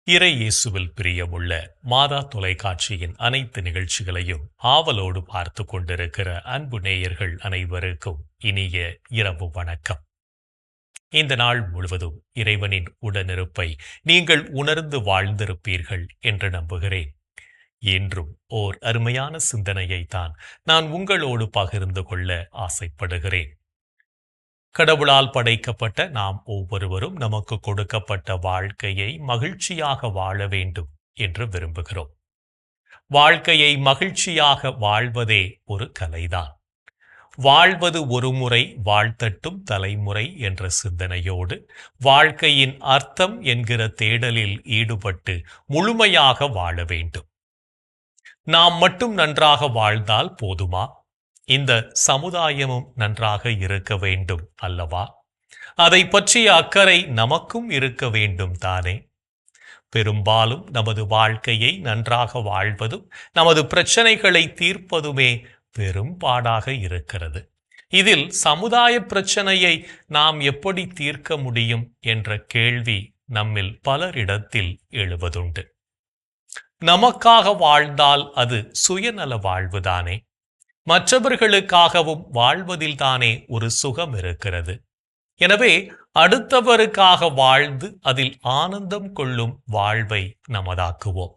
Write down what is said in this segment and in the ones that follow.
இறை இயேசுவில் பிரியமுள்ள மாதா தொலைக்காட்சியின் அனைத்து நிகழ்ச்சிகளையும் ஆவலோடு பார்த்து கொண்டிருக்கிற அன்பு நேயர்கள் அனைவருக்கும் இனிய இரவு வணக்கம். இந்த நாள் முழுவதும் இறைவனின் உடனிருப்பை நீங்கள் உணர்ந்து வாழ்ந்திருப்பீர்கள் என்று நம்புகிறேன். இன்றும் ஓர் அருமையான சிந்தனையை தான் நான் உங்களோடு பகிர்ந்து கொள்ள ஆசைப்படுகிறேன். கடவுளால் படைக்கப்பட்ட நாம் ஒவ்வொருவரும் நமக்கு கொடுக்கப்பட்ட வாழ்க்கையை மகிழ்ச்சியாக வாழ வேண்டும் என்று விரும்புகிறோம். வாழ்க்கையை மகிழ்ச்சியாக வாழ்வதே ஒரு கலைதான். வாழ்வது ஒரு முறை வாழ்த்தட்டும் தலைமுறை என்ற சிந்தனையோடு வாழ்க்கையின் அர்த்தம் என்கிற தேடலில் ஈடுபட்டு முழுமையாக வாழ வேண்டும். நாம் மட்டும் நன்றாக வாழ்ந்தால் போதுமா? இந்த சமுதாயமும் நன்றாக இருக்க வேண்டும் அல்லவா? அதை பற்றிய அக்கறை நமக்கும் இருக்க வேண்டும் தானே? பெரும்பாலும் நமது வாழ்க்கையை நன்றாக வாழ்வதும் நமது பிரச்சனைகளை தீர்ப்பதுமே பெரும்பாடாக இருக்கிறது. இதில் சமுதாய பிரச்சனையை நாம் எப்படி தீர்க்க முடியும் என்ற கேள்வி நம்மில் பலரிடத்தில் எழுவதுண்டு. நமக்காக வாழ்ந்தால் அது சுயநல வாழ்வுதானே? மற்றவர்களுக்காகவும் வாழ்வதில்தானே ஒரு சுகம் இருக்கிறது. எனவே அடுத்தவருக்காக வாழ்ந்து அதில் ஆனந்தம் கொள்ளும் வாழ்வை நமதாக்குவோம்.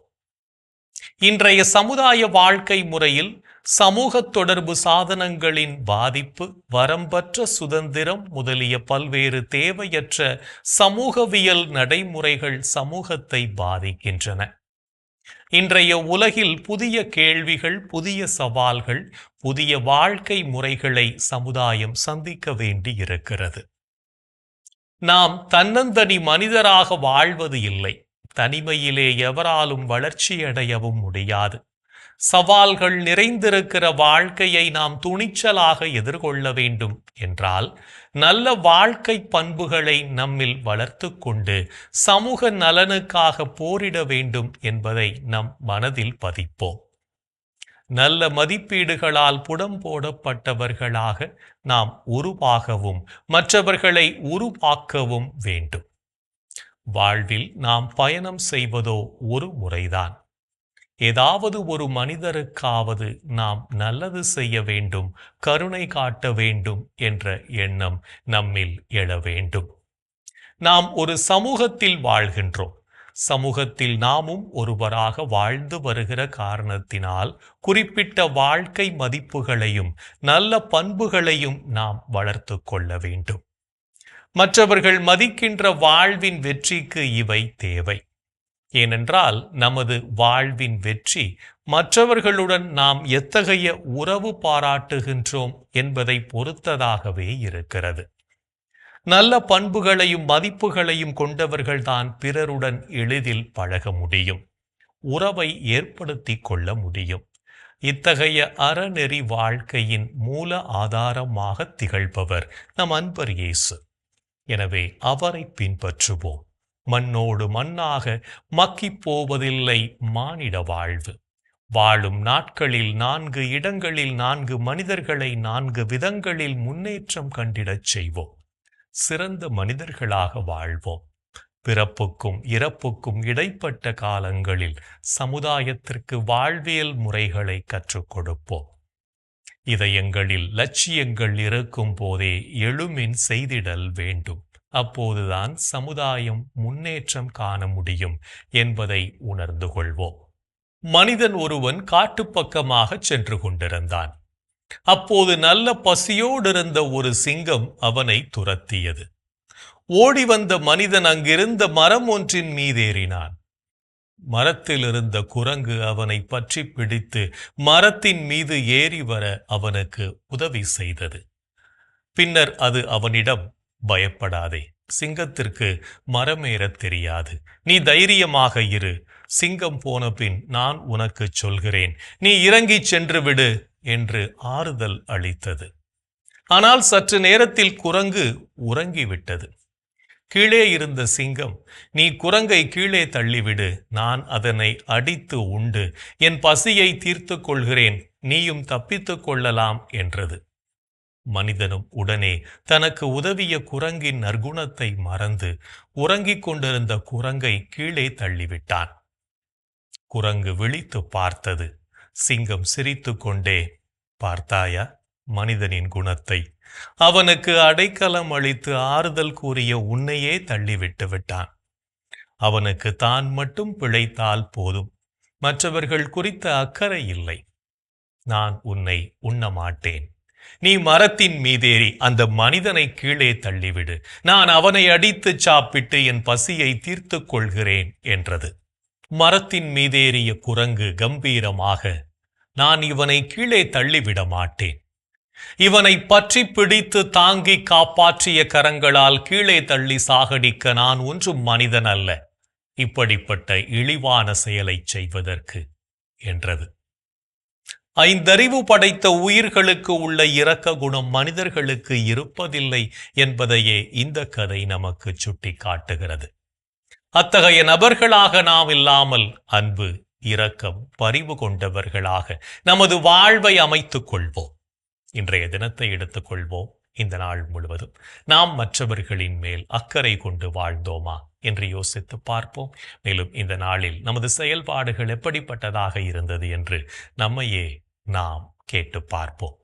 இன்றைய சமுதாய வாழ்க்கை முறையில் சமூக தொடர்பு சாதனங்களின் பாதிப்பு, வரம்பற்ற சுதந்திரம் முதலிய பல்வேறு தேவையற்ற சமூகவியல் நடைமுறைகள் சமூகத்தை பாதிக்கின்றன. இன்றைய உலகில் புதிய கேள்விகள், புதிய சவால்கள், புதிய வாழ்க்கை முறைகளை சமுதாயம் சந்திக்க வேண்டி இருக்கிறது. நாம் தன்னந்தனி மனிதராக வாழ்வது இல்லை. தனிமையிலே எவராலும் வளர்ச்சியடையவும் முடியாது. சவால்கள் நிறைந்திருக்கிற வாழ்க்கையை நாம் துணிச்சலாக எதிர்கொள்ள வேண்டும் என்றால் நல்ல வாழ்க்கை பண்புகளை நம்மில் வளர்த்து கொண்டு சமூக நலனுக்காக போரிட வேண்டும் என்பதை நம் மனதில் பதிப்போம். நல்ல மதிப்பீடுகளால் புடம் போடப்பட்டவர்களாக நாம் உருவாகவும் மற்றவர்களை உருவாக்கவும் வேண்டும். வாழ்வில் நாம் பயணம் செய்வதோ ஒரு முறைதான். ஏதாவது ஒரு மனிதருக்காவது நாம் நல்லது செய்ய வேண்டும், கருணை காட்ட வேண்டும் என்ற எண்ணம் நம்மில் எழ வேண்டும். நாம் ஒரு சமூகத்தில் வாழ்கின்றோம். சமூகத்தில் நாமும் ஒருவராக வாழ்ந்து வருகிற காரணத்தினால் குறிப்பிட்ட வாழ்க்கை மதிப்புகளையும் நல்ல பண்புகளையும் நாம் வளர்த்து கொள்ள வேண்டும். மற்றவர்கள் மதிக்கின்ற வாழ்வின் வெற்றிக்கு இவை தேவை. ஏனென்றால் நமது வாழ்வின் வெற்றி மற்றவர்களுடன் நாம் எத்தகைய உறவு பாராட்டுகின்றோம் என்பதை பொறுத்ததாகவே இருக்கிறது. நல்ல பண்புகளையும் மதிப்புகளையும் கொண்டவர்கள்தான் பிறருடன் எளிதில் பழக முடியும், உறவை ஏற்படுத்தி கொள்ள முடியும். இத்தகைய அறநெறி வாழ்க்கையின் மூல ஆதாரமாக திகழ்பவர் நம் அன்பர் இயேசு. எனவே அவரை பின்பற்றுவோம். மண்ணோடு மண்ணாக மக்கிப் போவதில்லை மானிட வாழ்வு. வாழும் நாட்களில் 4 இடங்களில் 4 மனிதர்களை 4 விதங்களில் முன்னேற்றம் கண்டிடச் செய்வோம். சிறந்த மனிதர்களாக வாழ்வோம். பிறப்புக்கும் இறப்புக்கும் இடைப்பட்ட காலங்களில் சமுதாயத்திற்கு வாழ்வியல் முறைகளை கற்றுக் கொடுப்போம். இதயங்களில் லட்சியங்கள் இருக்கும் போதே எழுமின் செய்திடல் வேண்டும். அப்போதுதான் சமுதாயம் முன்னேற்றம் காண முடியும் என்பதை உணர்ந்து கொள்வோம். மனிதன் ஒருவன் காட்டுப்பக்கமாக சென்று கொண்டிருந்தான். அப்போது நல்ல பசியோடு இருந்த ஒரு சிங்கம் அவனை துரத்தியது. ஓடி வந்த மனிதன் அங்கிருந்த மரம் ஒன்றின் மீதேறினான். மரத்தில் இருந்த குரங்கு அவனை பற்றி பிடித்து மரத்தின் மீது ஏறி வர அவனுக்கு உதவி செய்தது. பின்னர் அது அவனிடம், பயப்படாதே, சிங்கத்திற்கு மரமேறத் தெரியாது, நீ தைரியமாக இரு, சிங்கம் போன பின் நான் உனக்கு சொல்கிறேன், நீ இறங்கிச் சென்று விடு என்று ஆறுதல் அளித்தது. ஆனால் சற்று நேரத்தில் குரங்கு உறங்கிவிட்டது. கீழே இருந்த சிங்கம், நீ குரங்கை கீழே தள்ளிவிடு, நான் அதனை அடித்து உண்டு என் பசியை தீர்த்து கொள்கிறேன், நீயும் தப்பித்து கொள்ளலாம் என்றது. மனிதனும் உடனே தனக்கு உதவிய குரங்கின் நற்குணத்தை மறந்து உறங்கிக் கொண்டிருந்த குரங்கை கீழே தள்ளிவிட்டான். குரங்கு விழித்து பார்த்தது. சிங்கம் சிரித்து கொண்டே, பார்த்தாயா மனிதனின் குணத்தை? அவனுக்கு அடைக்கலம் அளித்து ஆறுதல் கூறிய உன்னையே தள்ளிவிட்டு விட்டான். அவனுக்கு தான் மட்டும் பிழைத்தால் போதும், மற்றவர்கள் குறித்த அக்கறை இல்லை. நான் உன்னை உண்ண மாட்டேன். நீ மரத்தின் மீதேறி அந்த மனிதனை கீழே தள்ளிவிடு. நான் அவனை அடித்து சாப்பிட்டு என் பசியை தீர்த்து கொள்கிறேன் என்றது. மரத்தின் மீதேறிய குரங்கு கம்பீரமாக, நான் இவனை கீழே தள்ளிவிட மாட்டேன். இவனை பற்றி பிடித்து தாங்கி காப்பாற்றிய கரங்களால் கீழே தள்ளி சாகடிக்க நான் ஒன்றும் மனிதன் அல்ல, இப்படிப்பட்ட இழிவான செயலை செய்வதற்கு என்றது. ஐந்தறிவு படைத்த உயிர்களுக்கு உள்ள இரக்க குணம் மனிதர்களுக்கு இருப்பதில்லை என்பதையே இந்த கதை நமக்கு சுட்டி காட்டுகிறது. அத்தகைய நபர்களாக நாம் இல்லாமல் அன்பு, இரக்கம், பரிவு கொண்டவர்களாக நமது வாழ்வை அமைத்துக் கொள்வோம். இன்றைய தினத்தை எடுத்துக்கொள்வோம். இந்த நாள் முழுவதும் நாம் மற்றவர்களின் மேல் அக்கறை கொண்டு வாழ்ந்தோமா என்று யோசித்து பார்ப்போம். மேலும் இந்த நாளில் நமது செயல்பாடுகள் எப்படிப்பட்டதாக இருந்தது என்று நம்மையே நாம் கேட்டு பார்ப்போம்.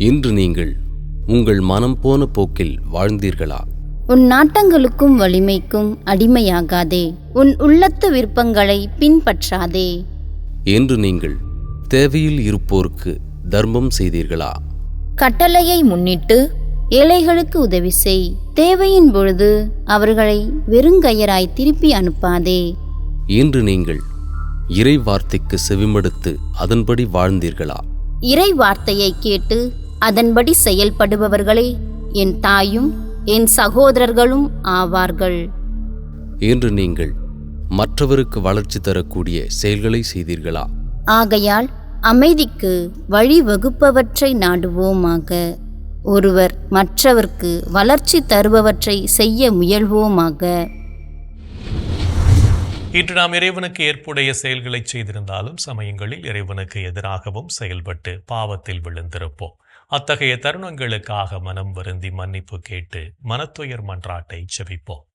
இன்று நீங்கள் உங்கள் மனம் போன போக்கில் வாழ்ந்தீர்களா? உன் நாட்டங்களுக்கும் வலிமைக்கும் அடிமையாகாதே, உன் உள்ளத்து விருப்பங்களை பின்பற்றாதே. என்று நீங்கள் தேவையில் இருப்போருக்கு தர்மம் செய்தீர்களா? கட்டளையை முன்னிட்டு ஏழைகளுக்கு உதவி செய், தேவையின் பொழுது அவர்களை வெறுங்கையராய் திருப்பி அனுப்பாதே. என்று நீங்கள் இறை வார்த்தைக்கு செவிமடுத்து அதன்படி வாழ்ந்தீர்களா? இறை வார்த்தையை கேட்டு அதன்படி செயல்படுபவர்களே என் தாயும் என் சகோதரர்களும் ஆவார்கள். என்று நீங்கள் மற்றவருக்கு வளர்ச்சி தரக்கூடிய செயல்களை செய்தீர்களா? ஆகையால் அமைதிக்கு வழிவகுப்பவற்றை நாடுவோமாக, ஒருவர் மற்றவர்க்கு வளர்ச்சி தருபவற்றை செய்ய முயல்வோமாக. இன்று நாம் இறைவனுக்கு ஏற்புடைய செயல்களை செய்திருந்தாலும் சமயங்களில் இறைவனுக்கு எதிராகவும் செயல்பட்டு பாவத்தில் விழுந்திருப்போம். அத்தகைய தருணங்களுக்காக மனம் வருந்தி மன்னிப்பு கேட்டு மனத்துயர் மன்றாட்டை செபிப்போம்.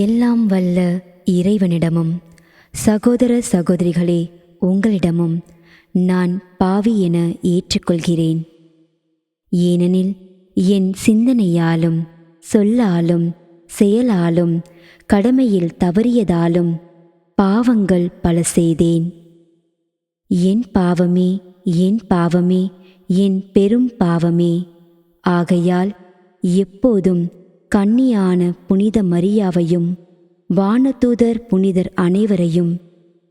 எல்லாம் வல்ல இறைவனிடமும் சகோதர சகோதரிகளே உங்களிடமும் நான் பாவி என ஏற்றுக்கொள்கிறேன். ஏனெனில் என் சிந்தனையாலும் சொல்லாலும் செயலாலும் கடமையில் தவறியதாலும் பாவங்கள் பல செய்தேன். என் பாவமே, என் பாவமே, என் பெரும் பாவமே. ஆகையால் எப்போதும் கன்னியான புனித மரியாவையும் வானதூதர் புனிதர் அனைவரையும்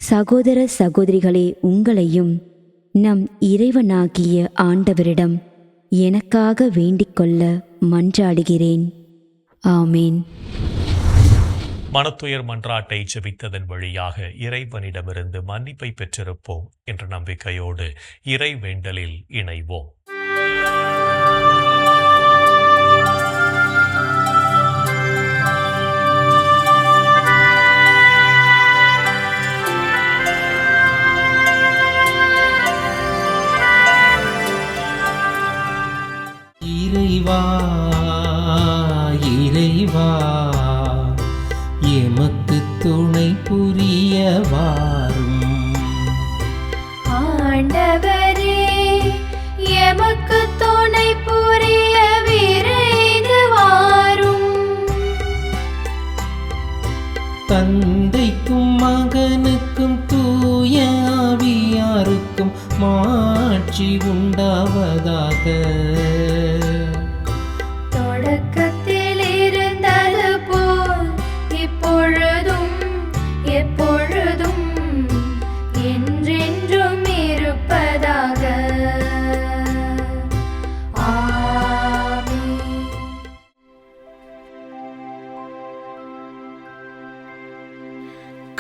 சகோதர சகோதரிகளே உங்களையும் நம் இறைவனாகிய ஆண்டவரிடம் எனக்காக வேண்டிக்கொள்ள மன்றாடுகிறேன். ஆமேன். மனத்துயர் மன்றாட்டை செபித்ததன் வழியாக இறைவனிடமிருந்து மன்னிப்பை பெற்றிருப்போம் என்ற நம்பிக்கையோடு இறை வேண்டலில் இணைவோம். இறைவா இறைவா எமக்கு துணை புரிய வாரும். ஆண்டவரே எமக்கு துணை புரிய விரைந்து வாரும். தந்தைக்கும் மகனுக்கும் தூய ஆவியாருக்கும் மாட்சி உண்டாவதாக. தொடக்கத்தில் இருந்தது போல் இப்பொழுதும் எப்பொழுதும் என்றென்றும் இருப்பதாக.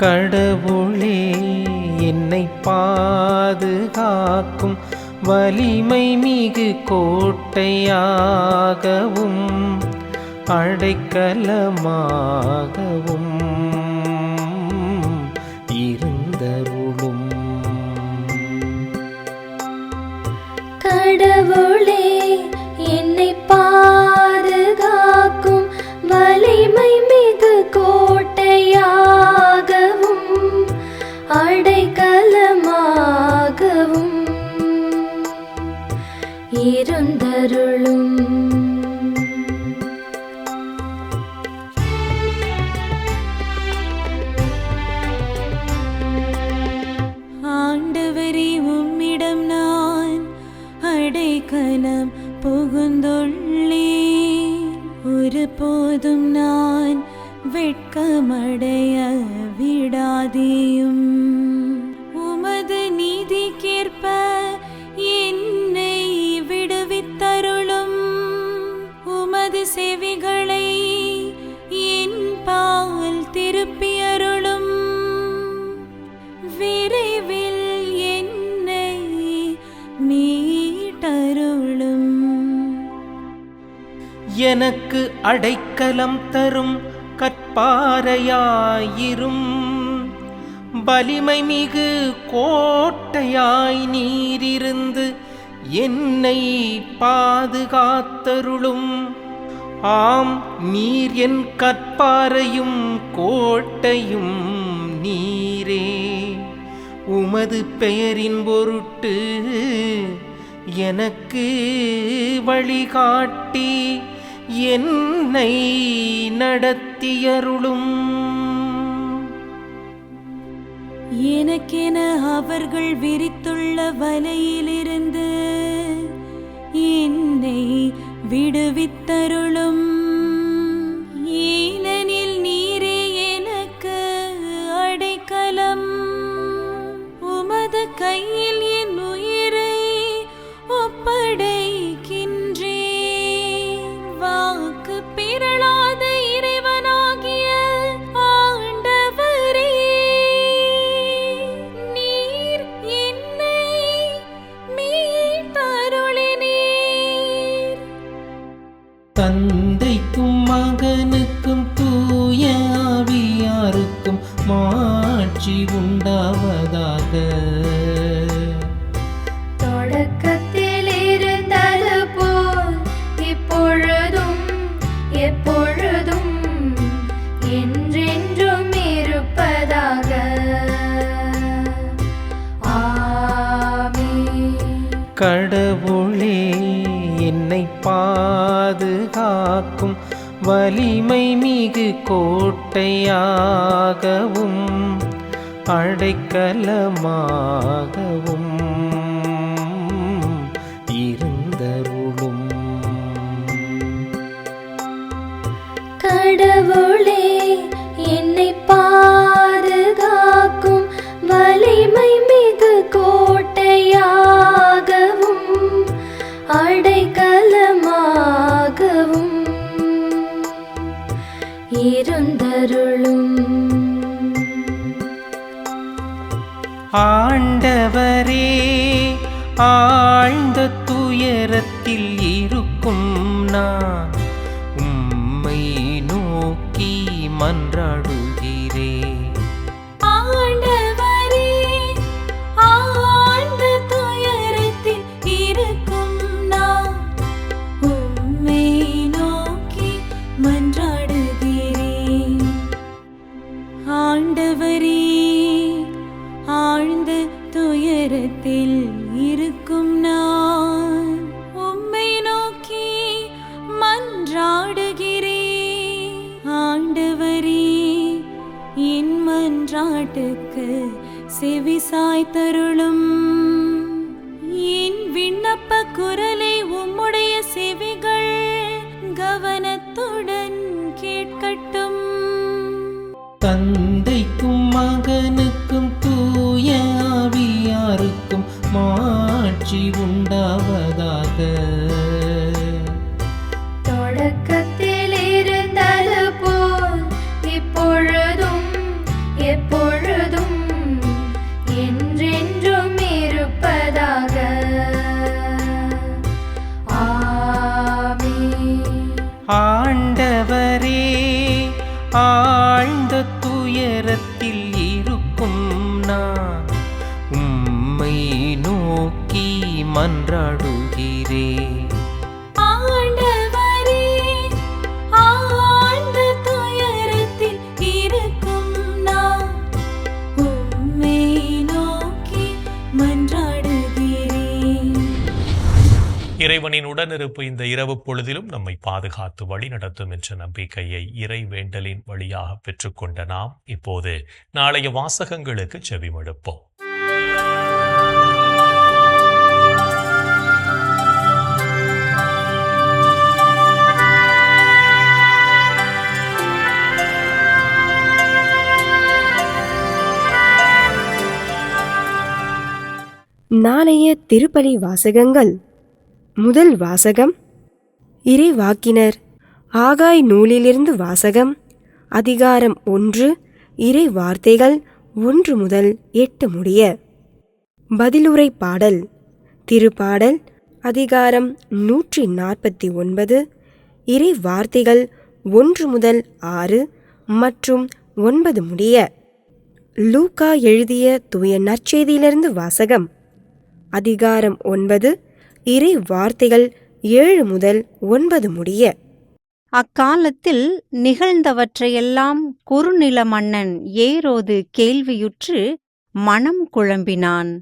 கடவுளே என்னை பாதுகாக்கும் வலிமை மிகு கோட்டையாகவும் அடைக்கலமாகவும் இருந்தருளும். கடவுளே என்னை பாதுகாக்கும் வலிமை மிகு கோட்டையாகவும் அடைக்கலமாகவும் இருந்தருளும். ஆண்டவரே உம்மிடம் நான் அடைக்கலம் புகுந்துள்ளேன். ஒருபோதும் நான் வெட்கமடைய விடாதேயும். உமது நீதிக்கேற்ப என்னை விடுவித்தருளும். உமது செவிகளை என் பால் திருப்பியருளும். விரைவில் என்னை மீட்டருளும். எனக்கு அடைக்கலம் தரும் கற்பாறையாயிரும். வலிமை மிகு கோட்டையாய் நீரிருந்து என்னை பாதுகாத்தருளும். ஆம், நீர் என் கற்பாறையும் கோட்டையும் நீரே. உமது பெயரின் பொருட்டு எனக்கு வழிகாட்டி என்னை நடத்தியருளும். எனக்கென அவர்கள் விரித்துள்ள வலையிலிருந்து என்னை விடுவித்தருளும். ஏனெனில் நீரே எனக்கு அடைக்கலம். உமது கையில் என் உயிரை ஒப்படைக்கின்றேன். வாக்கு பிறழாத இறைவனாகிய ஆண்டவரே, நீர் என்னை மீட்டருளினீர். தந்தைக்கும் மகனுக்கும் தூய ஆவியாருக்கும் மாட்சி உண்டாவதாக. தொடக்கத்தில் இருந்தது போல் இப்பொழுதும் எப்பொழுதும் என்றென்றும் இருப்பதாக. ஆமென். கடவுளே என்னை பாதுகாக்கும் வலிமை மிகு கோட்டையாகவும் அடைக்கலமாகவும் இருந்தருளும். கடவுளே என்னை பாதுகாக்கும் வலிமை மிகு கோட்டையாகவும் அடைக்கலமாகவும் இருந்தருளும். ஆண்டவரே, ஆழ்ந்த துயரத்தில் இருக்கும் நான் உம்மை நோக்கி மன்றாடுகிறேன். ஆண்டவரே, ஆழ்ந்த துயரத்தில் இருக்கும் நான் உம்மை நோக்கி மன்றாடுகிறேன். ஆண்டவரே, ஆழ்ந்த துயரத்தில் இருக்கும் நான் உம்மை நோக்கி மன்றாடுகிறேன். ஆண்டவரே, என் மன்றாட்டுக்கு செவிசாய் தருளும். என் விண்ணப்ப குரலை உம்முடைய செவிகள் கவனத்துடன் கேட்கட்டும். தந்தைக்கும் மகனுக்கும் தூய ஆவியாருக்கும் மாட்சி உண்டாவதாக. தொடக்கத்தில் இருந்தது போல் இப்பொழுதும் எப்பொழுதும் ஆழ்ந்த துயரத்தில் இருக்கும் நான் உம்மை நோக்கி மன்றாடுகிறேன். ஆண்டவரே, ஆழ்ந்த துயரத்தில் இருக்கும் நான் உம்மை நோக்கி மன்றாடுகிறேன். இறைவனின் உடனிருப்பு இந்த இரவு பொழுதிலும் நம்மை பாதுகாத்து வழிநடத்தும் என்ற நம்பிக்கையை இறை வேண்டலின் வழியாக பெற்றுக்கொண்ட நாம் இப்போது நாளைய வாசகங்களுக்கு செவிமடுப்போம். நாளைய திருப்பலி வாசகங்கள். முதல் வாசகம் இறைவாக்கினர் ஆகாய் நூலிலிருந்து வாசகம். அதிகாரம் 1, இறை வார்த்தைகள் 1 முதல் 8 முடிய. பதிலுரை பாடல். திருப்பாடல் அதிகாரம் 149, இறை வார்த்தைகள் 1 முதல் 6 மற்றும் 9 முடிய. லூக்கா எழுதிய தூய நற்செய்தியிலிருந்து வாசகம். அதிகாரம் 9, இறை வார்த்தைகள் 7 முதல் 9 முடிய. அக்காலத்தில் நிகழ்ந்தவற்றையெல்லாம் குறுநில மன்னன் ஏரோது கேள்வியுற்று மனம் குழம்பினான்.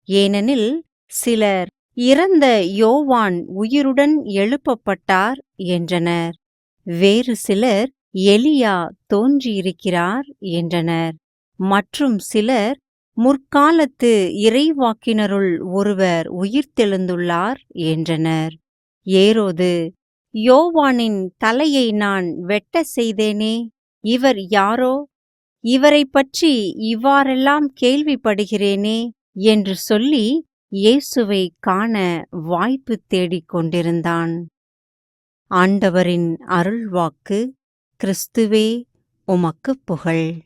ஏனெனில் சிலர் இறந்த யோவான் உயிருடன் எழுப்பப்பட்டார் என்றனர். வேறு சிலர் எலியா தோன்றியிருக்கிறார் என்றனர். மற்றும் சிலர் முற்காலத்து இறைவாக்கினருள் ஒருவர் உயிர்த்தெழுந்துள்ளார் என்றனர். ஏரோது, யோவானின் தலையை நான் வெட்ட செய்தேனே, இவர் யாரோ? இவரைப் பற்றி இவ்வாறெல்லாம் கேள்விப்படுகிறேனே என்று சொல்லி இயேசுவை காண வாய்ப்பு தேடிக் கொண்டிருந்தான். ஆண்டவரின் அருள்வாக்கு. கிறிஸ்துவே உமக்கு புகழ்.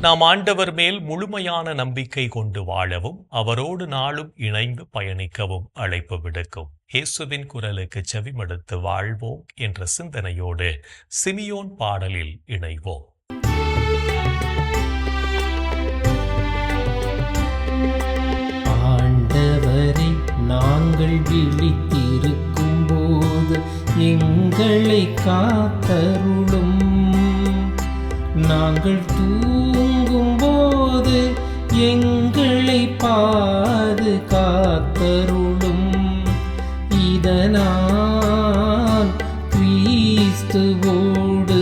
நாம் ஆண்டவர் மேல் முழுமையான நம்பிக்கை கொண்டு வாழவும் அவரோடு நாளும் இணைந்து பயணிக்கவும் அழைப்பு விடுக்கும் இயேசுவின் குரலுக்கு செவிமடுத்து வாழ்வோம் என்ற சிந்தனையோடு சிமியோன் பாடலில் இணைவோம். ஆண்டவரை நாங்கள் விழித்திருக்கும் போது எங்களை காத்தருளும். நாங்கள் தூங்கும் போது எங்களை பாதுகாத்தருளும். இதனால் கிறிஸ்துவோடு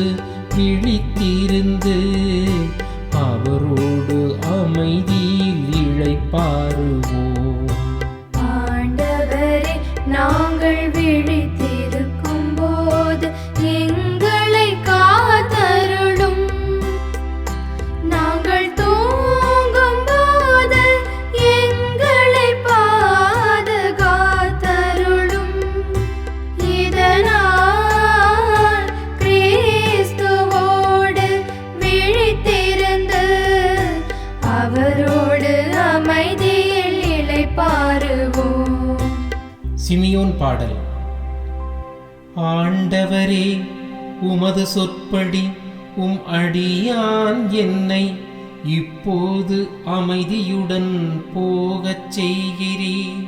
விழித்திருந்து அவரோடு அமைதியில் இளைப்பாறுவோம். ஆண்டவரே, நாங்கள் விழித்திருக்கும் போது எங்களை காத்தருளும். நாங்கள் தூங்கும் போது எங்களை பாதுகாத்தருளும். இதனால் கிறிஸ்துவோடு விழித்திருந்து அவரோடு அமைதியில் இளைப்பாறுவோம். சிமியோன் பாடல். ஆண்டவரே, உமது சொற்படி உம் அடியான் என்னை இப்போது அமைதியுடன் போகச் செய்கிறீர்.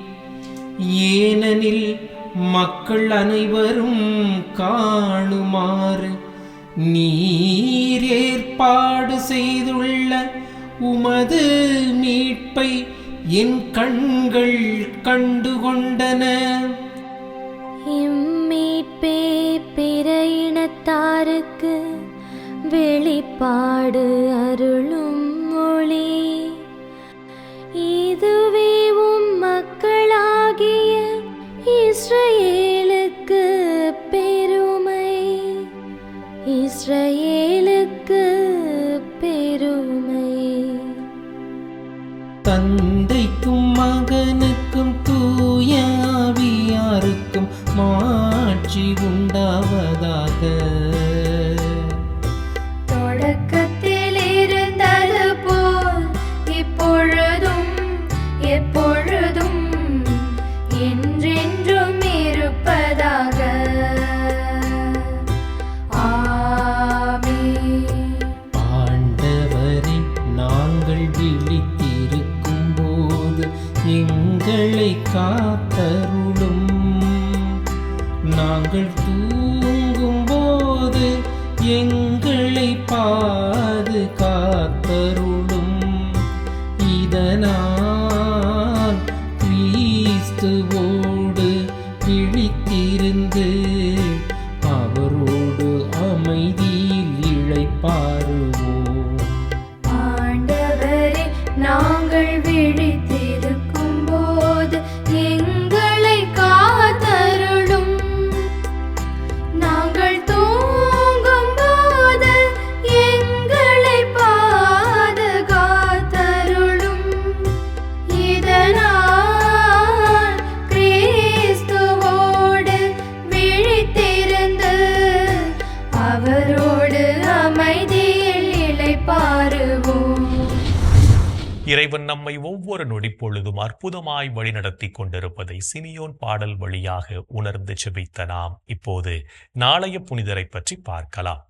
ஏனெனில் மக்கள் அனைவரும் காணுமாறு நீர் ஏற்பாடு செய்துள்ள உமது மீட்பை என் கண்கள் கண்டுகொண்டன. இம்மீட்பே பிற இனத்தாருக்கு வெளிப்பாடு அருளும் மொழி. இதுவே உம் மக்களாகிய இஸ்ரவேலுக்கு பெருமை. இஸ்ரவேலுக்கு பெருமை. தந்தைக்கும் மகனுக்கும் தூய ஆவியாருக்கும் மாட்சி உண்டாவதாக. தொடக்கத்தில் இருந்தது போல் இப்பொழுதும் எப்பொழுதும் என்றென்றும் இருப்பதாக. ஆமென். பாதுகாத்தருளும். இதனால் கிறிஸ்துவோடு விழித்திருந்து அவரோடு அமைதியில் இளைப்பாறுவோம். ஆண்டவரே, நாங்கள் விழித்திருக்கும் போது எங்களை காத்தருளும். நாங்கள் தூங்கும் போது எங்களை பாதுகாத்தருளும். இதனால் கிறிஸ்துவோடு விழித்திருந்து அவரோடு அமைதியில் இளைப்பாறுவோம். இறைவன் நம்மை ஒவ்வொரு நொடிப்பொழுதும் அற்புதமாய் வழிநடத்தி கொண்டிருப்பதை சிமியோன் பாடல் வழியாக உணர்ந்து ஜெபித்த நாம் இப்போது நாளைய புனிதரை பற்றி பார்க்கலாம்.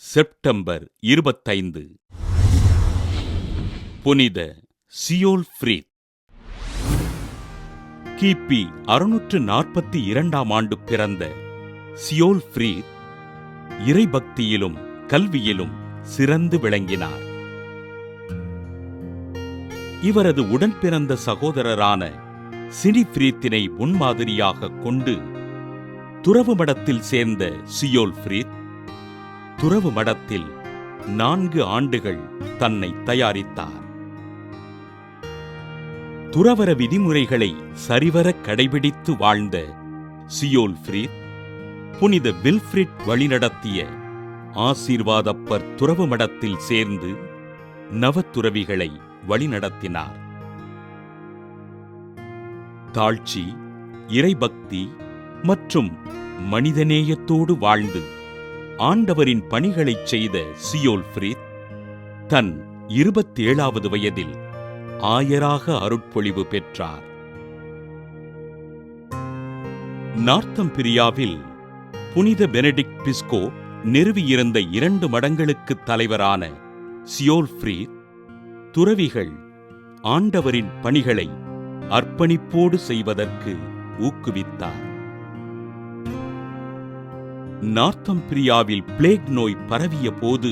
செப்டம்பர் 25 புனித சியோல்ஃப்ரீத். கிபி 642 ஆண்டு பிறந்த சியோல்ஃப்ரீத் இறைபக்தியிலும் கல்வியிலும் சிறந்து விளங்கினார். இவரது உடன் பிறந்த சகோதரரான சினிஃப்ரீத்தினை முன்மாதிரியாக கொண்டு துறவு மடத்தில் சேர்ந்த சியோல்ஃப்ரீத் துறவு மடத்தில் 4 ஆண்டுகள் தன்னை தயாரித்தார். துறவற விதிமுறைகளை சரிவர கடைபிடித்து வாழ்ந்த சியோல்ஃப்ரீத் புனித வில்ஃப்ரிட் வழிநடத்திய ஆசீர்வாதப்பர் துறவு மடத்தில் சேர்ந்து நவத்துறவிகளை வழிநடத்தினார். தாழ்ச்சி, இறைபக்தி மற்றும் மனிதநேயத்தோடு வாழ்ந்து ஆண்டவரின் பணிகளைச் செய்த சியோல்ஃப்ரீத் தன் 27வது வயதில் ஆயராக அருட்பொழிவு பெற்றார். நார்த்தம்பிரியாவில் புனித பெனடிக்ட் பிஸ்கோ நிறுவியிருந்த 2 மடங்களுக்கு தலைவரான சியோல்ஃப்ரீத் துறவிகள் ஆண்டவரின் பணிகளை அர்ப்பணிப்போடு செய்வதற்கு ஊக்குவித்தார். நார்த்தம்பிரியாவில் பிளேக் நோய் பரவிய போது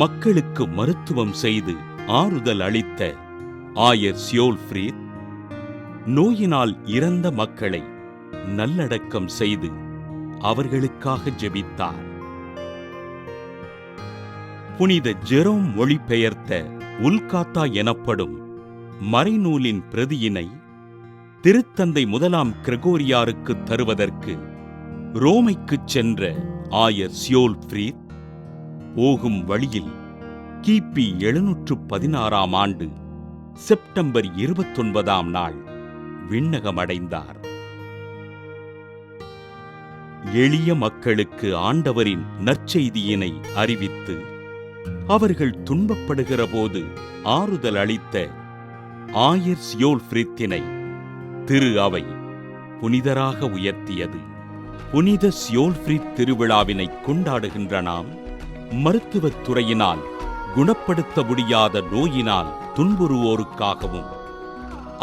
மக்களுக்கு மருத்துவம் செய்து ஆறுதல் அளித்த ஆயர் சியோல்ஃப்ரீத் நோயினால் இறந்த மக்களை நல்லடக்கம் செய்து அவர்களுக்காக ஜெபித்தார். புனித ஜெரோம் மொழிபெயர்த்த உல்காத்தா எனப்படும் மறைநூலின் பிரதியினை திருத்தந்தை 1ஆம் கிரகோரியாருக்கு தருவதற்கு ரோமைக்குச் சென்ற ஆயர் சியோல்ஃப்ரீத் போகும் வழியில் கிபி 716 ஆண்டு செப்டம்பர் 29 நாள் விண்ணகமடைந்தார். எளிய மக்களுக்கு ஆண்டவரின் நற்செய்தியினை அறிவித்து அவர்கள் துன்பப்படுகிற போது ஆறுதல் அளித்த ஆயர் சியோல்ஃப்ரீத்தினை திரு அவை புனிதராக உயர்த்தியது. புனித சியோல்ஃப்ரீத் திருவிழாவினை கொண்டாடுகின்ற நாம் மருத்துவத் துறையினால் குணப்படுத்த முடியாத நோயினால் துன்புறுவோருக்காகவும்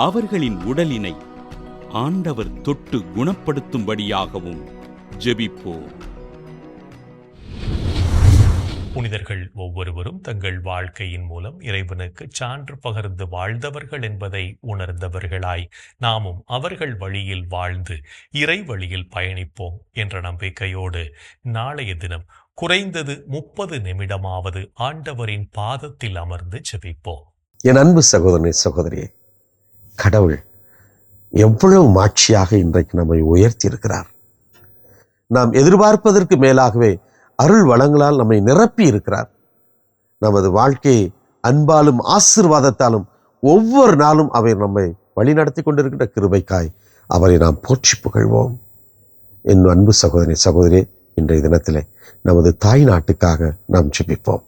அவர்களின் உடலினை ஆண்டவர் தொட்டு குணப்படுத்தும்படியாகவும் ஜெபிப்போம். புனிதர்கள் ஒவ்வொருவரும் தங்கள் வாழ்க்கையின் மூலம் இறைவனுக்கு சான்று பகர்ந்து வாழ்ந்தவர்கள் என்பதை உணர்ந்தவர்களாய் நாமும் அவர்கள் வழியில் வாழ்ந்து இறை வழியில் பயணிப்போம் என்ற நம்பிக்கையோடு நாளைய தினம் குறைந்தது 30 நிமிடமாவது ஆண்டவரின் பாதத்தில் அமர்ந்து ஜெபிப்போம். என் அன்பு சகோதரனே, சகோதரியே, கடவுள் எவ்வளவு மாட்சியாக இன்றைக்கு நம்மை உயர்த்தி இருக்கிறார். நாம் எதிர்பார்ப்பதற்கு மேலாகவே அருள் வளங்களால் நம்மை நிரப்பி இருக்கிறார். நமது வாழ்க்கையை அன்பாலும் ஆசீர்வாதத்தாலும் ஒவ்வொரு நாளும் அவர் நம்மை வழிநடத்தி கொண்டிருக்கின்ற கிருபைக்காய் அவரை நாம் போற்றி புகழ்வோம். என் அன்பு சகோதரி சகோதரியே, இன்றைய தினத்திலே நமது தாய் நாட்டுக்காக நாம் ஜெபிப்போம்.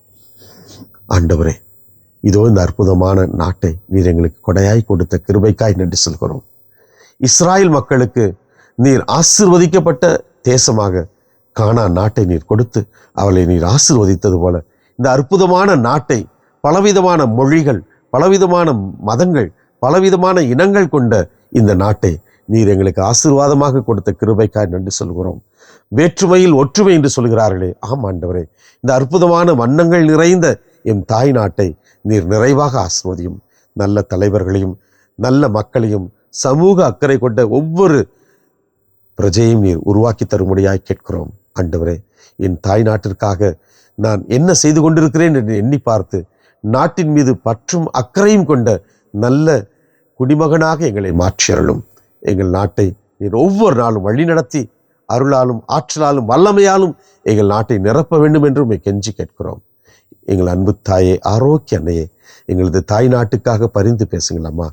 ஆண்டவரே, இதோ இந்த அற்புதமான நாட்டை நீர் எங்களுக்கு கொடையாய் கொடுத்த கிருபைக்காய் நன்றி சொல்கிறோம். இஸ்ராயல் மக்களுக்கு நீர் ஆசீர்வதிக்கப்பட்ட தேசமாக கானான் நாட்டை நீர் கொடுத்து அவளை நீர் ஆசீர்வதித்தது போல இந்த அற்புதமான நாட்டை, பலவிதமான மொழிகள், பலவிதமான மதங்கள், பலவிதமான இனங்கள் கொண்ட இந்த நாட்டை நீர் எங்களுக்கு ஆசீர்வாதமாக கொடுத்த கிருபைக்காய் நன்றி சொல்கிறோம். வேற்றுமையில் ஒற்றுமை என்று சொல்கிறார்களே, ஆம் ஆண்டவரே, இந்த அற்புதமான வண்ணங்கள் நிறைந்த எம் தாய் நாட்டை நீர் நிறைவாக ஆசீர்வதியும். நல்ல தலைவர்களையும் நல்ல மக்களையும் சமூக அக்கறை கொண்ட ஒவ்வொரு பிரஜையும் நீர் உருவாக்கி தரும்படியாய் கேட்கிறோம். ஆண்டவரே, என் தாய் நாட்டிற்காக நான் என்ன செய்து கொண்டிருக்கிறேன் என்று எண்ணி பார்த்து நாட்டின் மீது பற்றும் அக்கறையும் கொண்ட நல்ல குடிமகனாக எங்களை மாற்றியருளும். எங்கள் நாட்டை நீர் ஒவ்வொரு நாளும் வழி நடத்தி அருளாலும் ஆற்றலாலும் வல்லமையாலும் எங்கள் நாட்டை நிரப்ப வேண்டும் என்று உம்மை கெஞ்சி கேட்கிறோம். எங்கள் அன்பு தாயே, ஆரோக்கிய அன்னையே, எங்களது தாய் நாட்டுக்காக பரிந்து பேசுங்களம்மா.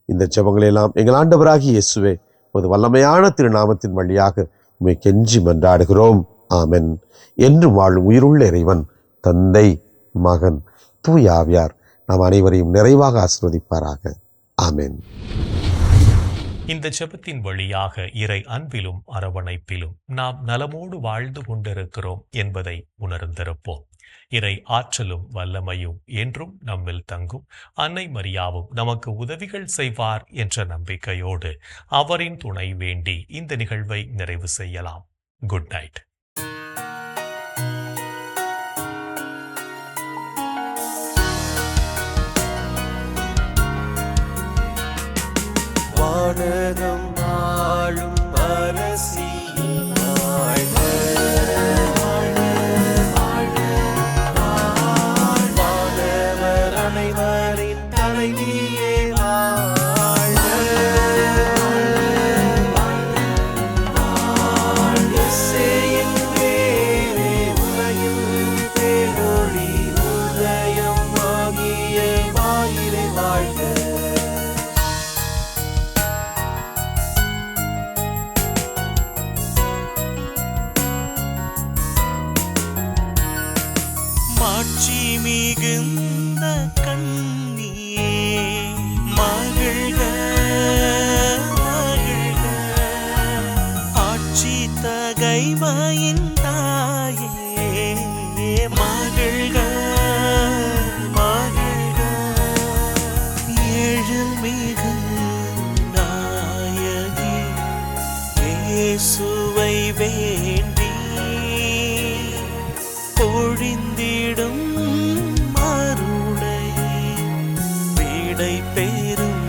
இந்த ஜெபங்களெல்லாம் எங்கள் ஆண்டவராகிய இயேசுவே ஒரு வல்லமையான திருநாமத்தின் வழியாக உம்மை கெஞ்சி மன்றாடுகிறோம். ஆமென். என்றும் வாழும் உயிருள்ள இறைவன் தந்தை, மகன், தூய ஆவியார் நாம் அனைவரையும் நிறைவாக ஆசீர்வதிப்பாராக. ஆமென். இந்த ஜெபத்தின் வழியாக இறை அன்பிலும் அரவணைப்பிலும் நாம் நலமோடு வாழ்ந்து கொண்டிருக்கிறோம் என்பதை உணர்ந்திருப்போம். இறை ஆற்றலும் வல்லமையும் என்றும் நம்மில் தங்கும். அன்னை மரியாவும் நமக்கு உதவிகள் செய்வார் என்ற நம்பிக்கையோடு அவரின் துணை வேண்டி இந்த நிகழ்வை நிறைவு செய்யலாம். Good night. வானகம் ஆளும் அரசி வாழ்க, வானவர் அனைவரின் தலைவியே வாழ்க, இசையின் வேரே உலகில் பேரொளி உதயம் ஆகிய வாயிலை வாழ்க. மாட்சி மிகுந்த கண்ணியே மகிழ்க, மகிழ்க, ஆட்சி தகைமையின் தாயே மகிழ்க, மகிழ்க, எழில் மிகு நாயகி இயேசுவை வேண்டி பொழிந்திடும் மருளை விடை பெறும்